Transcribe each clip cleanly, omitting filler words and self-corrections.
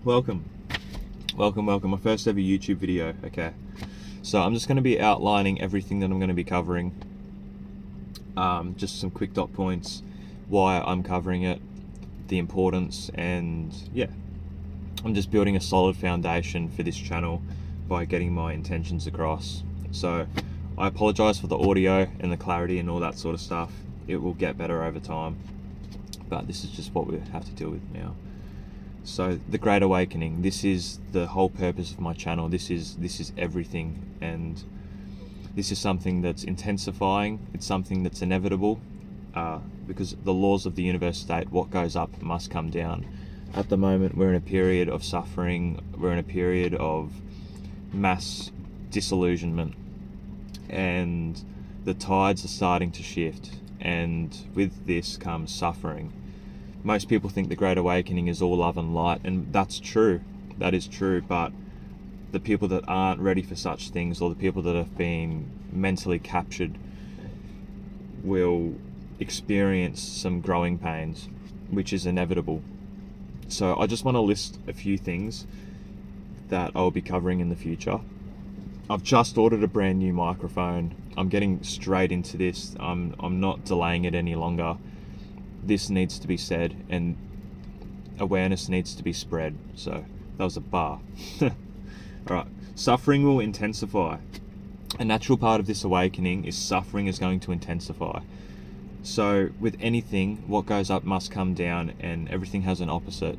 Welcome, welcome. My first ever YouTube video. Okay, so I'm just going to be outlining everything that I'm going to be covering. Just some quick dot points, why I'm covering it, the importance, and yeah, I'm just building a solid foundation for this channel by getting my intentions across. So I apologize for the audio and the clarity and all that sort of stuff. It will get better over time, but this is just what we have to deal with now. So the Great Awakening, this is the whole purpose of my channel. This is everything, and this is something that's intensifying. It's something that's inevitable, because the laws of the universe state what goes up must come down. At the moment, we're in a period of suffering. We're in a period of mass disillusionment, and the tides are starting to shift, and with this comes suffering. Most people think the Great Awakening is all love and light, and that's true. That is true, but the people that aren't ready for such things, or the people that have been mentally captured, will experience some growing pains, which is inevitable. So I just want to list a few things that I'll be covering in the future. I've just ordered a brand new microphone. I'm getting straight into this. I'm not delaying it any longer. This needs to be said, and awareness needs to be spread. So that was a bar. Alright, suffering will intensify. A natural part of this awakening is suffering is going to intensify. So with anything, what goes up must come down, and everything has an opposite.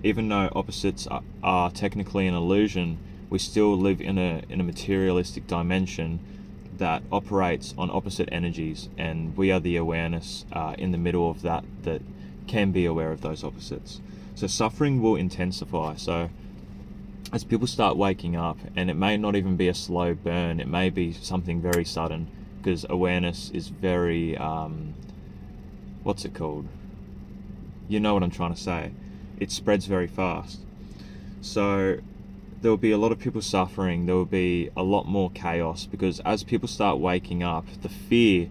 Even though opposites are technically an illusion, we still live in a materialistic dimension that operates on opposite energies, and we are the awareness in the middle of that can be aware of those opposites. So suffering will intensify. So as people start waking up, and it may not even be a slow burn, it may be something very sudden, because awareness is very what's it called? You know what I'm trying to say. It spreads very fast. So there will be a lot of people suffering. There will be a lot more chaos, because as people start waking up, the fear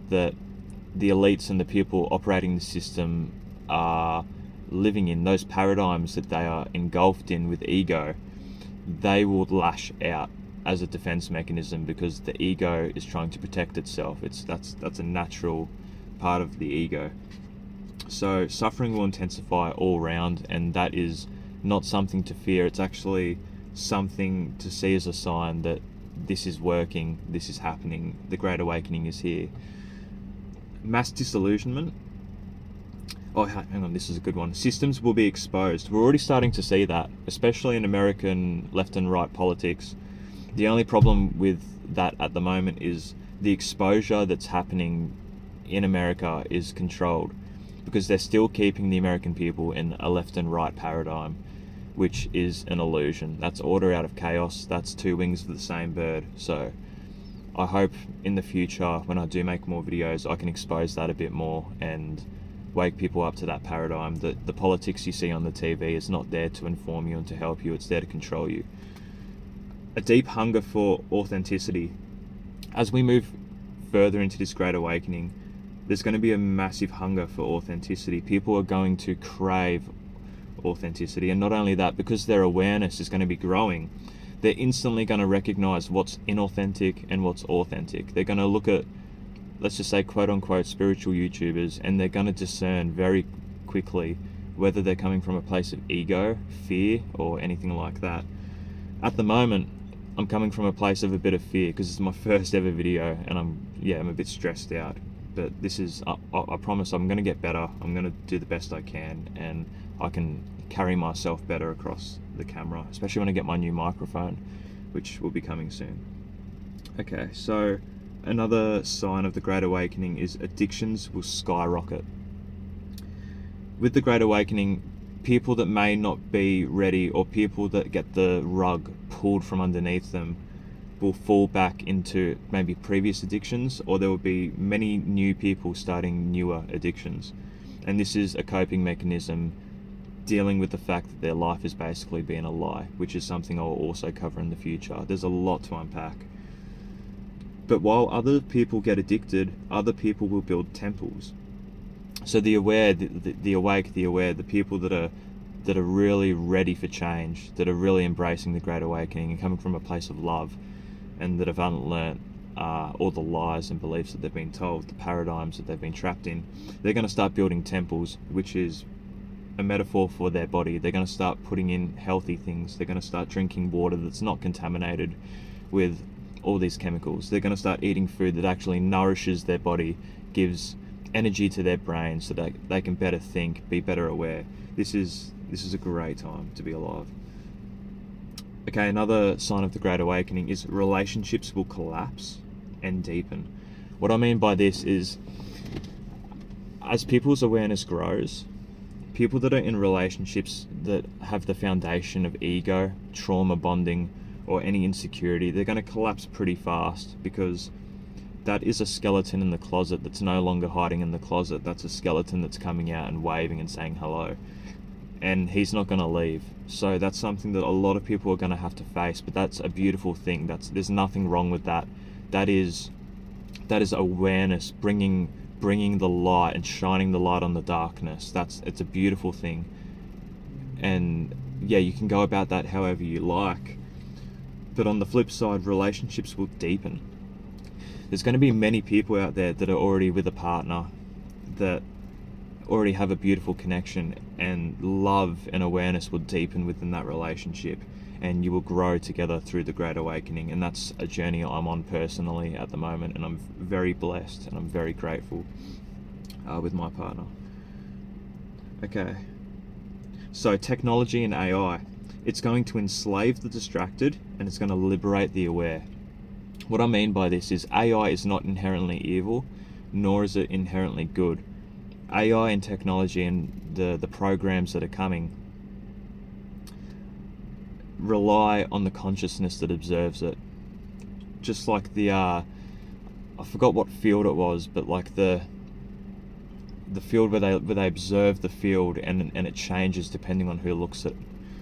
that the elites and the people operating the system are living in, those paradigms that they are engulfed in with ego, they will lash out as a defense mechanism, because the ego is trying to protect itself. That's a natural part of the ego. So suffering will intensify all around, and that is not something to fear. It's actually something to see as a sign that this is working, this is happening, the Great Awakening is here. Mass disillusionment. Oh, hang on, this is a good one. Systems will be exposed. We're already starting to see that, especially in American left and right politics. The only problem with that at the moment is the exposure that's happening in America is controlled, because they're still keeping the American people in a left and right paradigm, which is an illusion. That's order out of chaos. That's two wings of the same bird. So I hope in the future, when I do make more videos, I can expose that a bit more and wake people up to that paradigm, that the politics you see on the TV is not there to inform you and to help you. It's there to control you. A deep hunger for authenticity. As we move further into this Great Awakening, there's going to be a massive hunger for authenticity. People are going to crave authenticity, and not only that, because their awareness is going to be growing, they're instantly going to recognize what's inauthentic and what's authentic. They're going to look at, let's just say, quote unquote spiritual YouTubers, and they're going to discern very quickly whether they're coming from a place of ego, fear, or anything like that. At the moment, I'm coming from a place of a bit of fear, because it's my first ever video, and I'm a bit stressed out. But this is, I promise I'm going to get better. I'm going to do the best I can, and I can carry myself better across the camera, especially when I get my new microphone, which will be coming soon. Okay, so another sign of the Great Awakening is addictions will skyrocket. With the Great Awakening, people that may not be ready, or people that get the rug pulled from underneath them, will fall back into maybe previous addictions, or there will be many new people starting newer addictions. And this is a coping mechanism dealing with the fact that their life is basically being a lie, which is something I'll also cover in the future. There's a lot to unpack. But while other people get addicted, other people will build temples. So the aware, the awake, the aware, the people that are that are really ready for change, that are really embracing the Great Awakening and coming from a place of love, and that have unlearned all the lies and beliefs that they've been told, the paradigms that they've been trapped in. They're going to start building temples, which is a metaphor for their body. They're going to start putting in healthy things. They're going to start drinking water that's not contaminated with all these chemicals. They're going to start eating food that actually nourishes their body, gives energy to their brain so that they can better think, be better aware. This is a great time to be alive. Okay, another sign of the Great Awakening is relationships will collapse and deepen. What I mean by this is, as people's awareness grows, people that are in relationships that have the foundation of ego, trauma bonding, or any insecurity, they're going to collapse pretty fast, because that is a skeleton in the closet that's no longer hiding in the closet. That's a skeleton that's coming out and waving and saying hello. And he's not going to leave. So that's something that a lot of people are going to have to face, but that's a beautiful thing. There's nothing wrong with that. That is awareness, bringing the light and shining the light on the darkness. It's a beautiful thing. And yeah, you can go about that however you like. But on the flip side, relationships will deepen. There's going to be many people out there that are already with a partner, that already have a beautiful connection, and love and awareness will deepen within that relationship, and you will grow together through the Great Awakening. And that's a journey I'm on personally at the moment, and I'm very blessed and I'm very grateful with my partner. Okay, so technology and AI, it's going to enslave the distracted and it's going to liberate the aware. What I mean by this is, AI is not inherently evil, nor is it inherently good. AI and technology and the programs that are coming rely on the consciousness that observes it. Just like I forgot what field it was, but like the field where they observe the field, and it changes depending on who looks at it.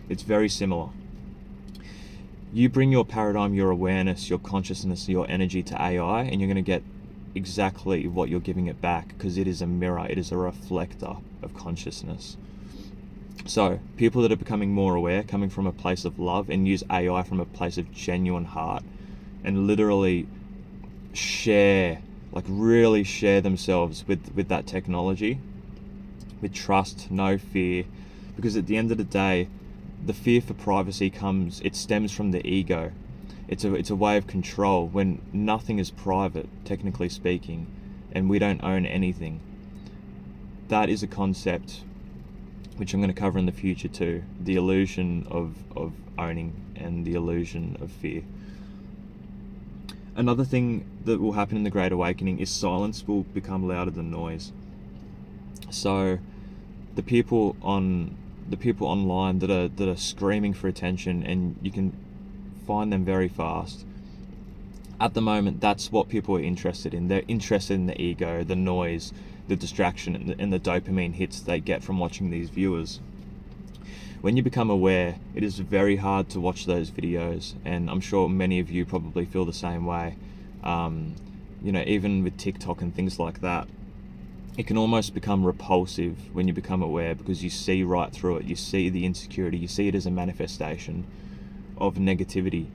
It's very similar. You bring your paradigm, your awareness, your consciousness, your energy to AI, and you're going to get exactly what you're giving it back, because it is a mirror, it is a reflector of consciousness. So people that are becoming more aware, coming from a place of love, and use AI from a place of genuine heart, and literally really share themselves with that technology, with trust, no fear. Because at the end of the day, the fear for privacy stems from the ego. It's a way of control, when nothing is private, technically speaking, and we don't own anything. That is a concept which I'm going to cover in the future too. The illusion of owning and the illusion of fear. Another thing that will happen in the Great Awakening is silence will become louder than noise. So the people online that are screaming for attention, and you can find them very fast. At the moment, that's what people are interested in. They're interested in the ego, the noise, the distraction, and the dopamine hits they get from watching these viewers. When you become aware, it is very hard to watch those videos, and I'm sure many of you probably feel the same way. Even with TikTok and things like that, it can almost become repulsive when you become aware, because you see right through it. You see the insecurity, you see it as a manifestation of negativity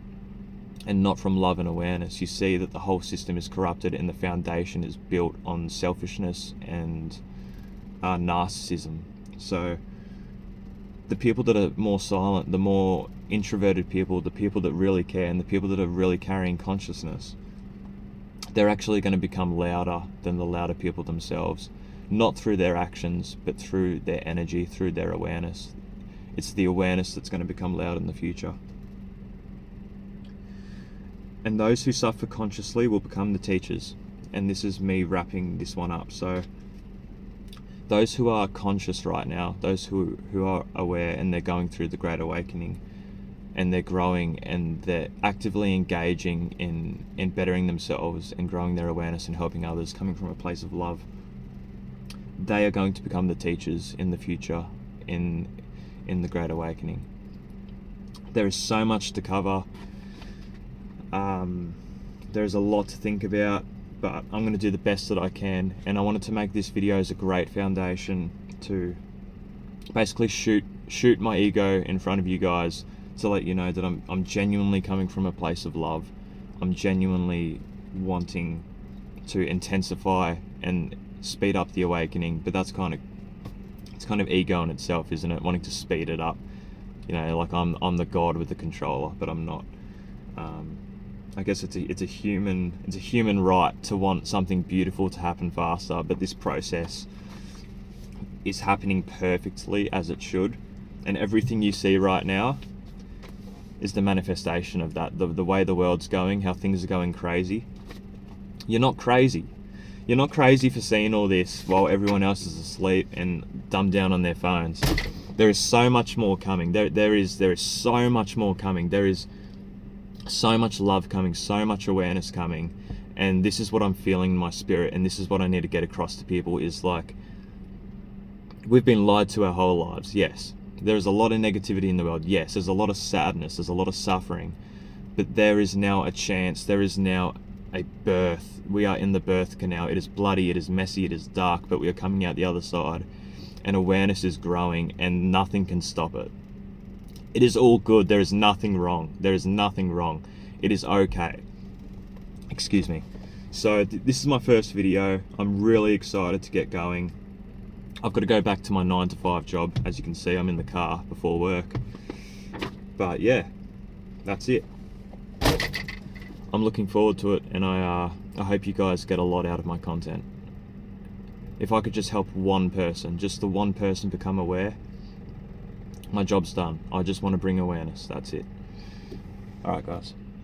and not from love and awareness. You see that the whole system is corrupted, and the foundation is built on selfishness and narcissism. So the people that are more silent, the more introverted people, the people that really care, and the people that are really carrying consciousness, they're actually going to become louder than the louder people themselves. Not through their actions, but through their energy, through their awareness. It's the awareness that's going to become loud in the future. And those who suffer consciously will become the teachers. And this is me wrapping this one up. So those who are conscious right now, those who are aware, and they're going through the Great Awakening, and they're growing, and they're actively engaging in bettering themselves and growing their awareness and helping others, coming from a place of love, they are going to become the teachers in the future in the Great Awakening. There is so much to cover. There's a lot to think about, but I'm going to do the best that I can, and I wanted to make this video as a great foundation to basically shoot shoot my ego in front of you guys to let you know that I'm genuinely coming from a place of love. I'm genuinely wanting to intensify and speed up the awakening, but it's kind of ego in itself, isn't it? Wanting to speed it up, you know, like I'm the god with the controller, but I'm not. I guess it's a human right to want something beautiful to happen faster, but this process is happening perfectly as it should, and everything you see right now is the manifestation of that. The way the world's going, how things are going crazy. You're not crazy. You're not crazy for seeing all this while everyone else is asleep and dumbed down on their phones. There is so much more coming. There is so much more coming. There is so much love coming, so much awareness coming, and this is what I'm feeling in my spirit, and this is what I need to get across to people, is like, we've been lied to our whole lives. Yes, there's a lot of negativity in the world. Yes, there's a lot of sadness, there's a lot of suffering, but there is now a chance, there is now a birth. We are in the birth canal. It is bloody, it is messy, it is dark, but we are coming out the other side, and awareness is growing, and nothing can stop it. It is all good. There is nothing wrong. There is nothing wrong. It is okay. Excuse me. So this is my first video. I'm really excited to get going. I've got to go back to my 9-to-5 job. As you can see, I'm in the car before work. But yeah, that's it. I'm looking forward to it, and I hope you guys get a lot out of my content. If I could just help one person, just the one person become aware, my job's done. I just want to bring awareness. That's it. All right, guys.